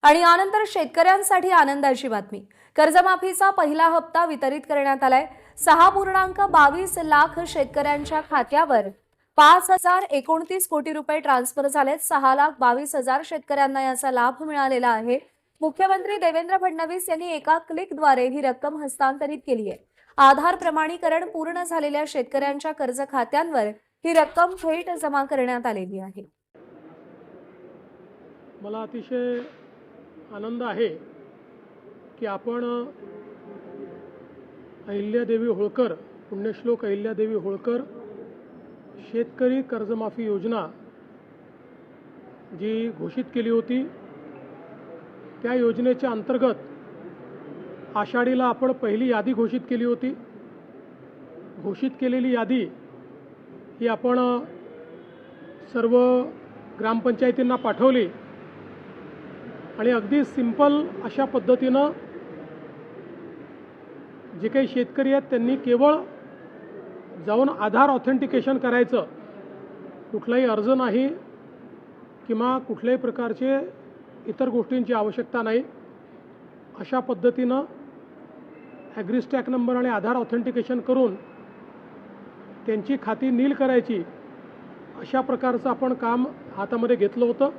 आणि यानंतर शेतकऱ्यांसाठी आनंदाची बातमी। कर्जमाफीचा पहिला हप्ता वितरित करण्यात आलाय। 6.22 लाख शेतकऱ्यांच्या खात्यावर 5,029 कोटी रुपये ट्रान्सफर झालेत। 6,22,000 शेतकऱ्यांना याचा लाभ मिळालेला आहे। मुख्यमंत्री देवेंद्र फडणवीस यांनी एका क्लिकद्वारे ही रक्कम हस्तांतरित केली आहे। आधार प्रमाणीकरण पूर्ण झालेल्या शेतकऱ्यांच्या कर्ज खात्यांवर ही रक्कम थेट जमा करण्यात आलेली आहे। मला अतिशय आनंद आहे की आपण अहिल्यादेवी होळकर, पुण्यश्लोक अहिल्यादेवी होळकर शेतकरी कर्जमाफी योजना जी घोषित केली होती, त्या योजनेच्या अंतर्गत आषाढीला आपण पहिली यादी घोषित केली होती। घोषित केलेली यादी ही आपण सर्व ग्रामपंचायतींना पाठवली आणि अगदी सिंपल अशा पद्धतीनं जे काही शेतकरी आहेत त्यांनी केवळ जाऊन आधार ऑथेंटिकेशन करायचं, कुठलाही अर्ज नाही किंवा कुठल्याही प्रकारचे इतर गोष्टींची आवश्यकता नाही। अशा पद्धतीनं ॲग्रीस्टॅक नंबर आणि आधार ऑथेंटिकेशन करून त्यांची खाती नील करायची, अशा प्रकारचं आपण काम हातामध्ये घेतलं होतं।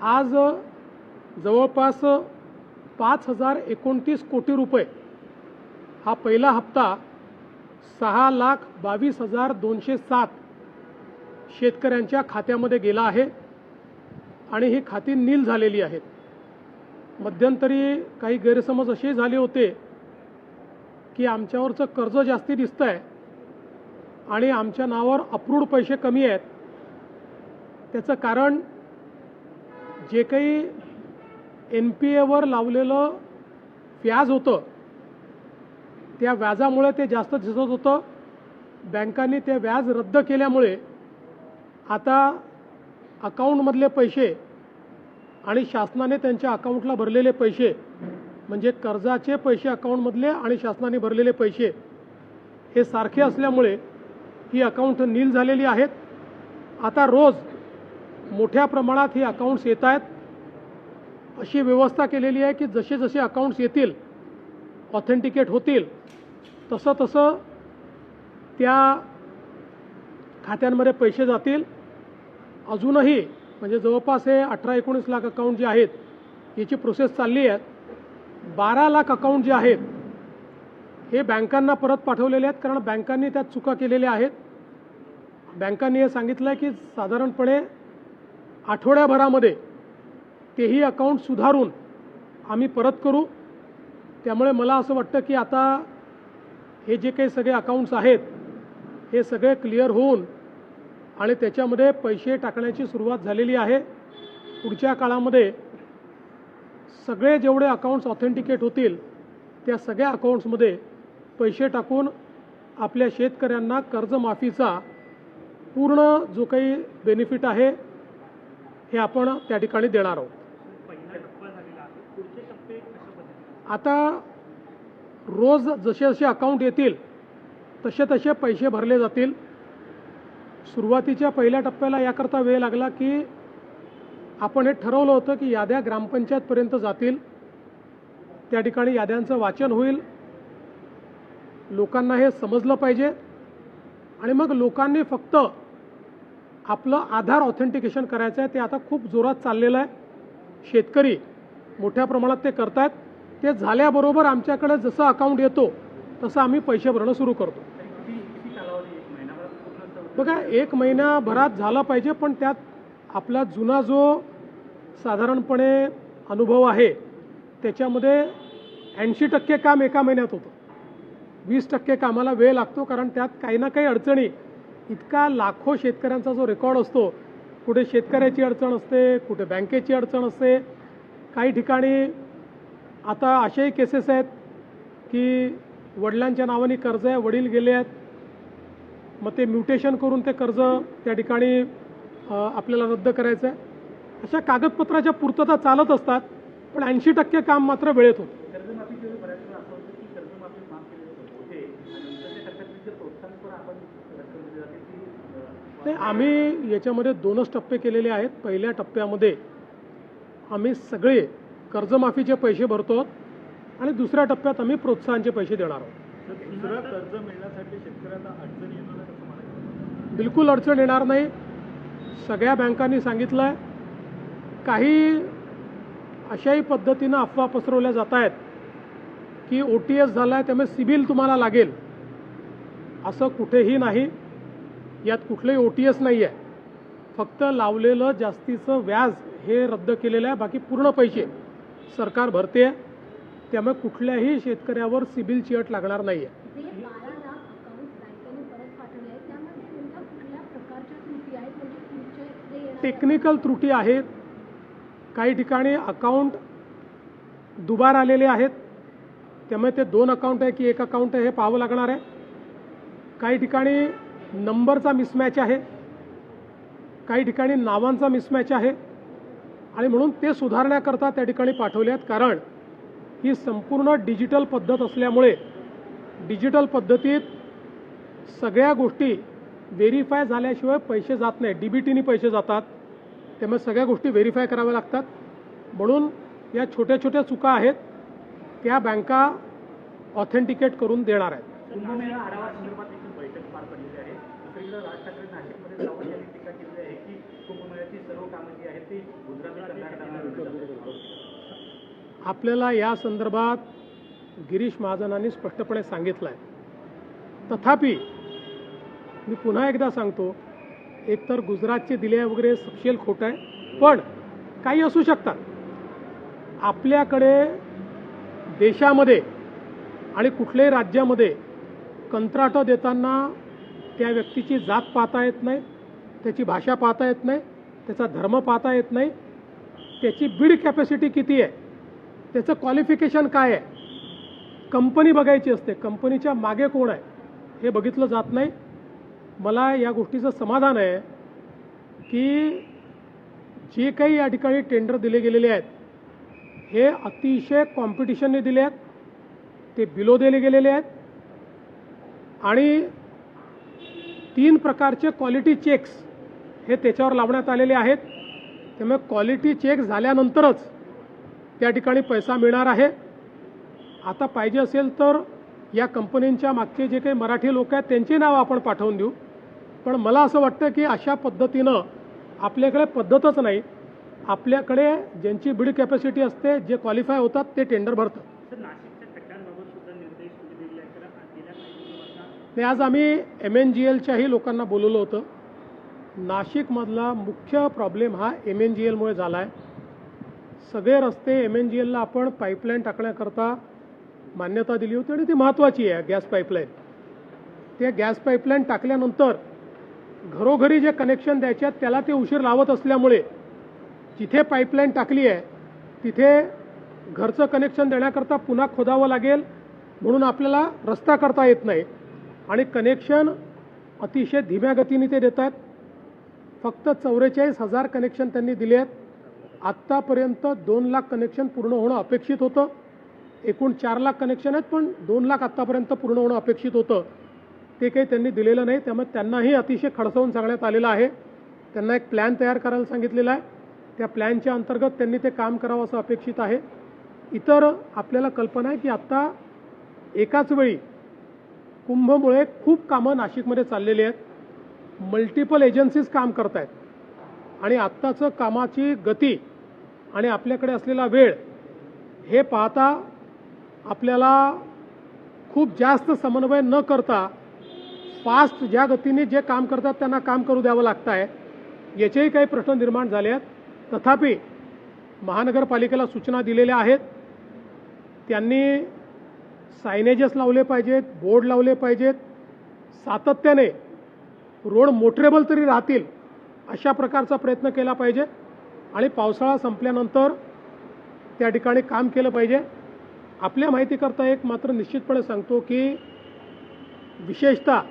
आज जवळपास 5,029 कोटी रुपये हा पहिला हप्ता 6,22,207 शेतकऱ्यांच्या खात्यामध्ये गेला आहे आणि ही खाती नील झालेली आहेत। मध्यंतरी काही गैरसमज असे झाले होते की आमच्यावरचं कर्ज जास्ती दिसतंय आणि आमच्या नावावर अप्रूव्ड पैसे कमी आहेत। त्याचं कारण जे काही NPAवर लावलेलं व्याज होतं, त्या व्याजामुळे ते जास्त दिसत होतं। बँकांनी ते व्याज रद्द केल्यामुळे आता अकाउंटमधले पैसे आणि शासनाने त्यांच्या अकाउंटला भरलेले पैसे, म्हणजे कर्जाचे पैसे अकाउंटमधले आणि शासनाने भरलेले पैसे हे सारखे असल्यामुळे ही अकाउंट नील झालेली आहेत। आता रोज मोठ्या प्रमाणात ही अकाउंट्स येत आहेत। अशी व्यवस्था केलेली आहे की जसे जसे अकाउंट्स येतील, ऑथेंटिकेट होतील, तसं तसं त्या खात्यांमध्ये पैसे जातील। अजूनही म्हणजे जवळपास हे 18-19 लाख अकाउंट जे आहेत याची प्रोसेस चालली आहे। 12 लाख अकाउंट जे आहेत हे बँकांना परत पाठवलेले आहेत, कारण बँकांनी त्यात चुका केलेल्या आहेत। बँकांनी हे सांगितलं आहे की साधारणपणे आठवड्याभरामध्ये तेही अकाउंट सुधारून आम्ही परत करू। त्यामुळे मला असं वाटतं की आता हे जे काही सगळे अकाउंट्स आहेत हे सगळे क्लिअर होऊन आणि त्याच्यामध्ये पैसे टाकण्याची सुरुवात झालेली आहे। पुढच्या काळामध्ये सगळे जेवढे अकाउंट्स ऑथेंटिकेट होतील त्या सगळ्या अकाउंट्समध्ये पैसे टाकून आपल्या शेतकऱ्यांना कर्जमाफीचा पूर्ण जो काही बेनिफिट आहे हे आपण त्या ठिकाणी देणार आहोत। आता रोज जसे जसे अकाउंट येतील तसे तसे पैसे भरले जातील। सुरुवातीच्या पहिल्या टप्प्याला याकरता वेळ लागला की आपण हे ठरवलं होतं की याद्या ग्रामपंचायतपर्यंत जातील, त्या ठिकाणी याद्यांचं वाचन होईल, लोकांना हे समजलं पाहिजे आणि मग लोकांनी फक्त आपलं आधार ऑथेंटिकेशन करायचं आहे। ते आता खूप जोरात चाललेलं आहे। शेतकरी मोठ्या प्रमाणात ते करतात। ते झाल्याबरोबर आमच्याकडे जसं अकाउंट येतो तसं आम्ही पैसे भरणं सुरू करतो। बघा, 1 महिन्याभरात झालं पाहिजे, पण त्यात आपला जुना जो साधारणपणे अनुभव आहे त्याच्यामध्ये 80% काम एका महिन्यात होतं। 20% कामाला वेळ लागतो, कारण त्यात काही ना काही अडचणी, इतका लाखो शेतकऱ्यांचा जो रेकॉर्ड असतो, कुठे शेतकऱ्याची अडचण असते, कुठे बँकेची अडचण असते। काही ठिकाणी आता अशाही केसेस आहेत की वडिलांच्या नावाने कर्ज आहे, वडील गेले आहेत, मग ते म्युटेशन करून ते कर्ज त्या ठिकाणी आपल्याला रद्द करायचं आहे। अशा कागदपत्राच्या पूर्तता चालत असतात, पण 80% काम मात्र वेळेत होतं। आम्ही याच्यामध्ये 2च टप्पे केलेले आहेत। पहिल्या टप्प्यामध्ये आम्ही सगळे कर्जमाफीचे पैसे भरतो आणि दुसऱ्या टप्प्यात आम्ही प्रोत्साहनचे पैसे देणार आहोत. दुसरं कर्ज मिळण्यासाठी शेतकऱ्यांना अडचण येणार नाही असं म्हणायचं? बिलकुल अडचण येणार नाही. सगळ्या बँकांनी सांगितलं आहे. काही अशाही पद्धतीनं अफवा पसरवल्या जात आहेत की OTS झाला आहे त्यामुळे सिबिल तुम्हाला लागेल. असं कुठेही नाही. यात कुठलंही OTS नाही आहे. फक्त लावलेलं जास्तीचं व्याज हे रद्द केलेलं आहे. बाकी पूर्ण पैसे सरकार भरते. त्यामुळे कुठल्याही शेतकऱ्यावर सिबिलची अट लागणार नाही आहे. जे 12 लाख अकाउंट बँकेने परत पाठवले आहेत त्यामध्ये कोणत्या कुठल्या प्रकारच्या त्रुटी आहेत म्हणजे पुढचे जे येणारे टेक्निकल त्रुटी आहेत. काही ठिकाणी अकाउंट दुबार आलेले आहेत. त्यामुळे ते 2 अकाउंट आहे की 1 अकाउंट आहे हे पाहावं लागणार आहे. काही ठिकाणी नंबरचा मिसमॅच आहे. काही ठिकाणी नावांचा मिसमॅच आहे आणि म्हणून ते सुधारण्याकरता त्या ठिकाणी पाठवले आहेत. कारण ही संपूर्ण डिजिटल पद्धत असल्यामुळे डिजिटल पद्धतीत सगळ्या गोष्टी व्हेरीफाय झाल्याशिवाय पैसे जात नाही. DBTनी पैसे जातात. त्यामुळे सगळ्या गोष्टी व्हेरीफाय कराव्या लागतात. म्हणून या छोट्या छोट्या चुका आहेत त्या बँका ऑथेंटिकेट करून देणार आहेत. कुंभमेळा आढावा संदर्भात देखील बैठक पार पडलेली आहे. दुसरीकडे राज ठाकरे नाशिकमध्ये जाऊन यांनी टीका केली आहे की कुंभमेळ्याची सर्व कामं जी आहेत ती गुजराती करणार. आपल्याला या संदर्भात गिरीश महाजनांनी स्पष्टपणे सांगितलं आहे. तथापि मी पुन्हा एकदा सांगतो, एकतर गुजरातचे दिले वगैरे सपशेल खोटं आहे. पण काही असू शकतात. आपल्याकडे देशामध्ये आणि कुठल्याही राज्यामध्ये कंत्राटं देताना त्या व्यक्तीची जात पाहता येत नाही, त्याची भाषा पाहता येत नाही, त्याचा धर्म पाहता येत नाही, त्याची बिड कॅपॅसिटी किती आहे, त्याचं क्वालिफिकेशन काय आहे, कंपनी बघायची असते, कंपनीच्या मागे कोण आहे हे बघितलं जात नाही. मला या गोष्टीचं समाधान आहे की जे काही या ठिकाणी टेंडर दिले गेलेले आहेत हे अतिशय कॉम्पिटिशनने दिले आहेत. ते बिलो दिले गेलेले आहेत आणि 3 प्रकारचे क्वालिटी चेक्स हे त्याच्यावर लावण्यात आलेले आहेत. त्यामुळे क्वालिटी चेक झाल्यानंतरच त्या ठिकाणी पैसा मिळणार आहे. आता पाहिजे असेल तर या कंपन्यांच्या मागचे जे काही मराठी लोक आहेत त्यांची नावं आपण पाठवून देऊ. पण मला असं वाटतं की अशा पद्धतीनं आपल्याकडे पद्धतच नाही. आपल्याकडे ज्यांची बिड कॅपॅसिटी असते, जे क्वालिफाय होतात ते टेंडर भरतात. नाशिकच्या खड्ड्यांबाबत सुद्धा निर्देश तुम्ही दिले आहेत. गेल्या काही दिवसात आणि आज आम्ही MNGLच्याही लोकांना बोलवलं होतं. नाशिकमधला मुख्य प्रॉब्लेम हा MNGLमुळे झाला आहे. सगळे रस्ते MNGLला आपण पाईपलाईन टाकण्याकरता मान्यता दिली होती आणि ती महत्त्वाची आहे गॅस पाईपलाईन. त्या गॅस पाईपलाईन टाकल्यानंतर घरोघरी जे कनेक्शन द्यायचे आहेत त्याला ते उशीर लावत असल्यामुळे जिथे पाईपलाईन टाकली आहे तिथे घरचं कनेक्शन देण्याकरता पुन्हा खोदावं लागेल. म्हणून आपल्याला रस्ता करता येत नाही आणि कनेक्शन अतिशय धीम्या गतीने ते देत आहेत. फक्त 44,000 कनेक्शन त्यांनी दिले आहेत. आत्तापर्यंत 2 लाख कनेक्शन पूर्ण होणं अपेक्षित होतं. एकूण 4 लाख कनेक्शन आहेत पण 2 लाख आत्तापर्यंत पूर्ण होणं अपेक्षित होतं. ते काही त्यांनी दिलेलं नाही. त्यामुळे त्यांनाही अतिशय खडसावून सांगण्यात आलेलं आहे. त्यांना एक प्लॅन तयार करायला सांगितलेला आहे. त्या प्लॅनच्या अंतर्गत त्यांनी ते काम करावं असं अपेक्षित आहे. इतर आपल्याला कल्पना आहे की आत्ता एकाच वेळी कुंभमुळे खूप कामं नाशिकमध्ये चाललेली आहेत. मल्टिपल एजन्सीज काम करत आहेत आणि आत्ताचं कामाची गती आणि आपल्याकडे असलेला वेळ हे पाहता आपल्याला खूप जास्त समन्वय न करता फास्ट ज्या गतीने जे काम करतात त्यांना काम करू द्यावं लागतं आहे. याचेही काही प्रश्न निर्माण झाले आहेत. तथापि महानगरपालिकेला सूचना दिलेल्या आहेत. त्यांनी सायनेजेस लावले पाहिजेत, बोर्ड लावले पाहिजेत. सातत्याने रोड मोटरेबल तरी राहतील अशा प्रकारचा प्रयत्न केला पाहिजे आणि पावसाळा संपल्यानंतर त्या ठिकाणी काम केलं पाहिजे. आपल्या माहितीकरता एक मात्र निश्चितपणे सांगतो की विशेषतः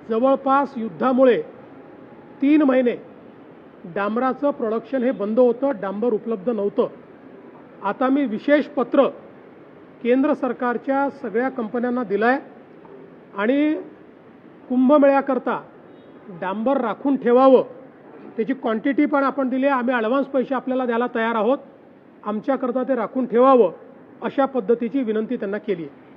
जवळपास युद्धामुळे 3 महिने डांबराचं प्रोडक्शन हे बंद होतं. डांबर उपलब्ध नव्हतं. आता मी विशेष पत्र केंद्र सरकारच्या सगळ्या कंपन्यांना दिलं आहे आणि कुंभमेळ्याकरता डांबर राखून ठेवावं त्याची क्वांटिटी पण आपण दिली आहे. आम्ही ॲडव्हान्स पैसे आपल्याला द्यायला तयार आहोत. आमच्याकरता ते राखून ठेवावं अशा पद्धतीची विनंती त्यांना केली आहे.